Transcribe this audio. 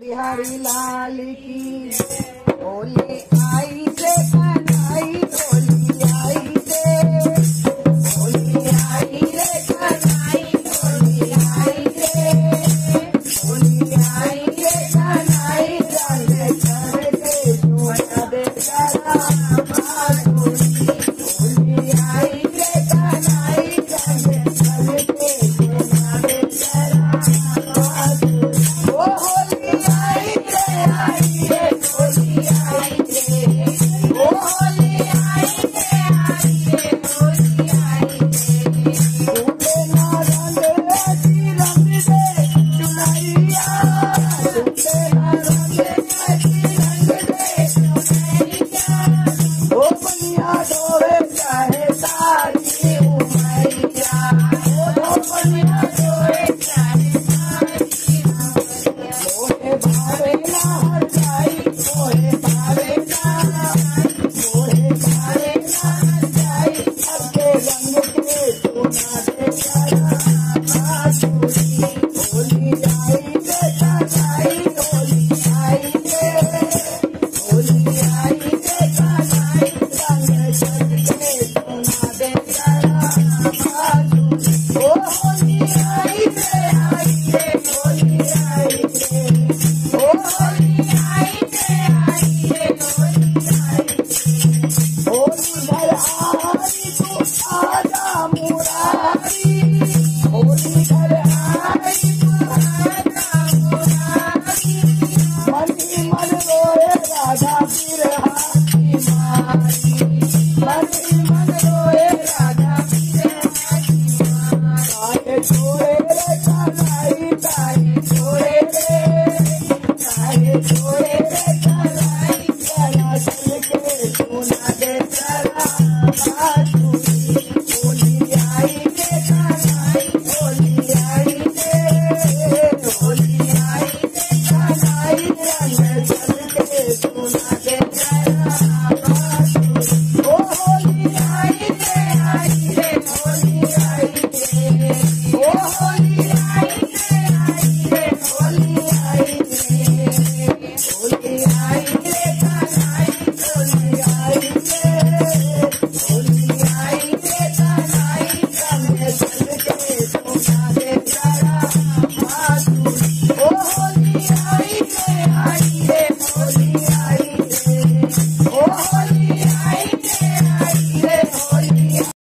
बिहारी लाल की होली आई से कन्हई होली आई से होली आई रे कन्हई होली आई से होली आई रे कन्हई रंग करके जुआ दे करा होली आई रे कन्हई रंग करके जुआ दे करा छोड़े